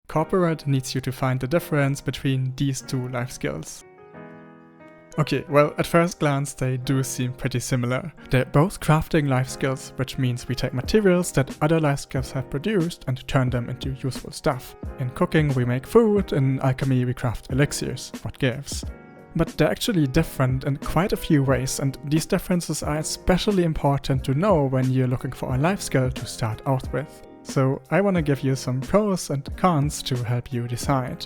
Corporate needs you to find the difference between these two life skills. Okay, well, at first glance they do seem pretty similar. They're both crafting life skills, which means we take materials that other life skills have produced and turn them into useful stuff. In cooking we make food, in alchemy we craft elixirs, what gives. But they're actually different in quite a few ways, and these differences are especially important to know when you're looking for a life skill to start out with. So I want to give you some pros and cons to help you decide.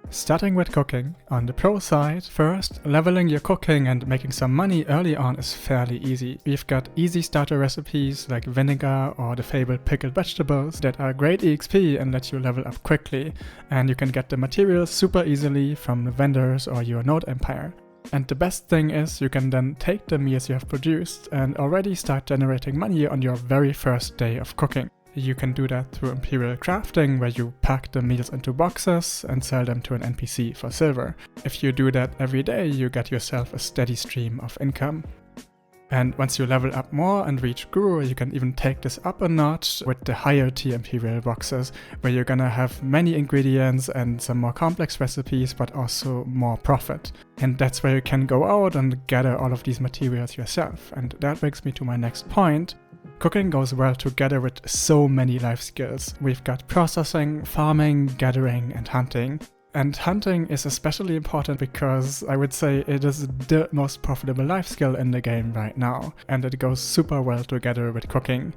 Starting with cooking, on the pro side, first, leveling your cooking and making some money early on is fairly easy. We've got easy starter recipes like vinegar or the fabled pickled vegetables that are great EXP and let you level up quickly, and you can get the materials super easily from the vendors or your node empire. And the best thing is you can then take the meals you have produced and already start generating money on your very first day of cooking. You can do that through Imperial crafting, where you pack the meals into boxes and sell them to an NPC for silver. If you do that every day, you get yourself a steady stream of income. And once you level up more and reach Guru, you can even take this up a notch with the higher tier Imperial boxes, where you're gonna have many ingredients and some more complex recipes, but also more profit. And that's where you can go out and gather all of these materials yourself. And that brings me to my next point. Cooking goes well together with so many life skills. We've got processing, farming, gathering, and hunting. And hunting is especially important because I would say it is the most profitable life skill in the game right now, and it goes super well together with cooking.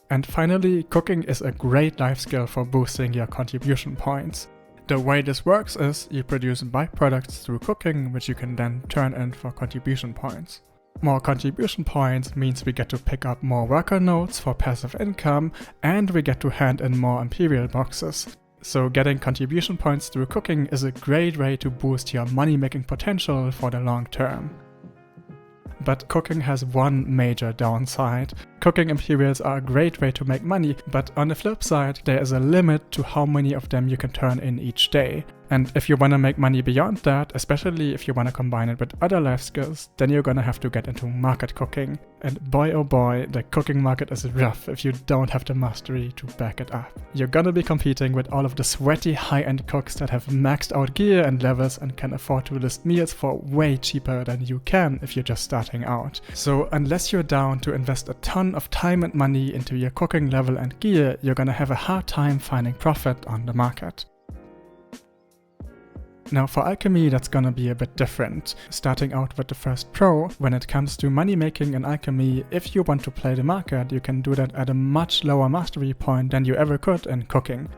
And finally, cooking is a great life skill for boosting your contribution points. The way this works is you produce byproducts through cooking, which you can then turn in for contribution points. More contribution points means we get to pick up more worker nodes for passive income, and we get to hand in more Imperial boxes. So getting contribution points through cooking is a great way to boost your money-making potential for the long term. But cooking has one major downside. Cooking Imperials are a great way to make money, but on the flip side, there is a limit to how many of them you can turn in each day. And if you want to make money beyond that, especially if you want to combine it with other life skills, then you're gonna have to get into market cooking. And boy oh boy, the cooking market is rough if you don't have the mastery to back it up. You're gonna be competing with all of the sweaty high-end cooks that have maxed out gear and levels and can afford to list meals for way cheaper than you can if you're just starting out. So unless you're down to invest a ton of time and money into your cooking level and gear, you're gonna have a hard time finding profit on the market. Now for alchemy, that's gonna be a bit different. Starting out with the first pro, when it comes to money making in alchemy, if you want to play the market, you can do that at a much lower mastery point than you ever could in cooking.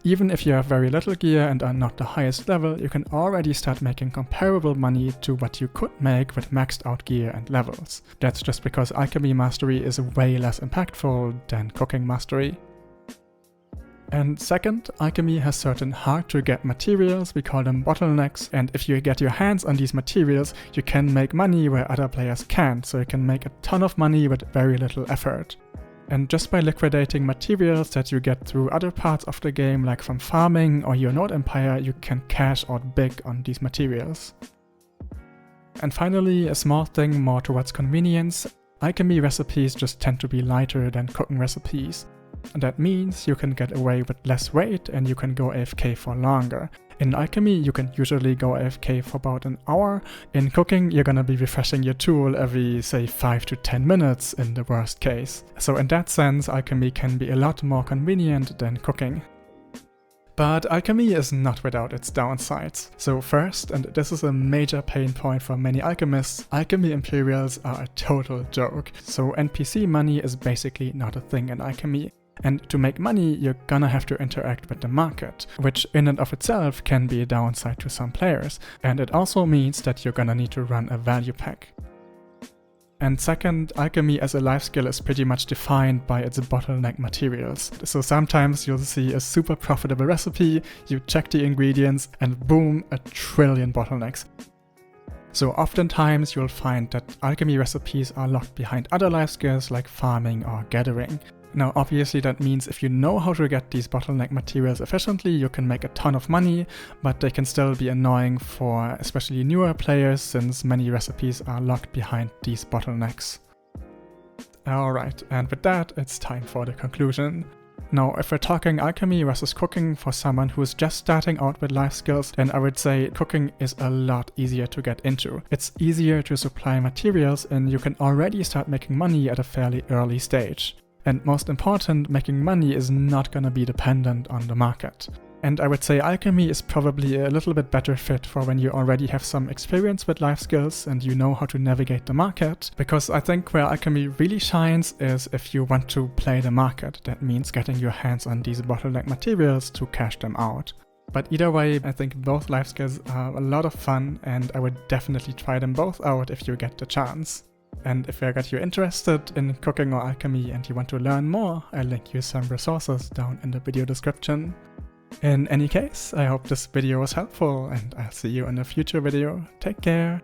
Even if you have very little gear and are not the highest level, you can already start making comparable money to what you could make with maxed out gear and levels. That's just because alchemy mastery is way less impactful than cooking mastery. And second, alchemy has certain hard to get materials, we call them bottlenecks, and if you get your hands on these materials, you can make money where other players can't, so you can make a ton of money with very little effort. And just by liquidating materials that you get through other parts of the game, like from farming or your node empire, you can cash out big on these materials. And finally, a small thing more towards convenience, alchemy recipes just tend to be lighter than cooking recipes. And that means you can get away with less weight and you can go AFK for longer. In alchemy, you can usually go AFK for about an hour. In cooking, you're gonna be refreshing your tool every, say, 5 to 10 minutes in the worst case. So in that sense, alchemy can be a lot more convenient than cooking. But alchemy is not without its downsides. So first, and this is a major pain point for many alchemists, alchemy Imperials are a total joke. So NPC money is basically not a thing in alchemy. And to make money, you're gonna have to interact with the market, which in and of itself can be a downside to some players. And it also means that you're gonna need to run a value pack. And second, alchemy as a life skill is pretty much defined by its bottleneck materials. So sometimes you'll see a super profitable recipe, you check the ingredients, and boom, a trillion bottlenecks. So oftentimes you'll find that alchemy recipes are locked behind other life skills like farming or gathering. Now obviously that means if you know how to get these bottleneck materials efficiently, you can make a ton of money, but they can still be annoying for especially newer players since many recipes are locked behind these bottlenecks. Alright, and with that, it's time for the conclusion. Now, if we're talking alchemy versus cooking for someone who's just starting out with life skills, then I would say cooking is a lot easier to get into. It's easier to supply materials and you can already start making money at a fairly early stage. And most important, making money is not gonna be dependent on the market. And I would say alchemy is probably a little bit better fit for when you already have some experience with life skills and you know how to navigate the market, because I think where alchemy really shines is if you want to play the market. That means getting your hands on these bottleneck materials to cash them out. But either way, I think both life skills are a lot of fun and I would definitely try them both out if you get the chance. And if I got you interested in cooking or alchemy and you want to learn more, I'll link you some resources down in the video description. In any case, I hope this video was helpful and I'll see you in a future video. Take care!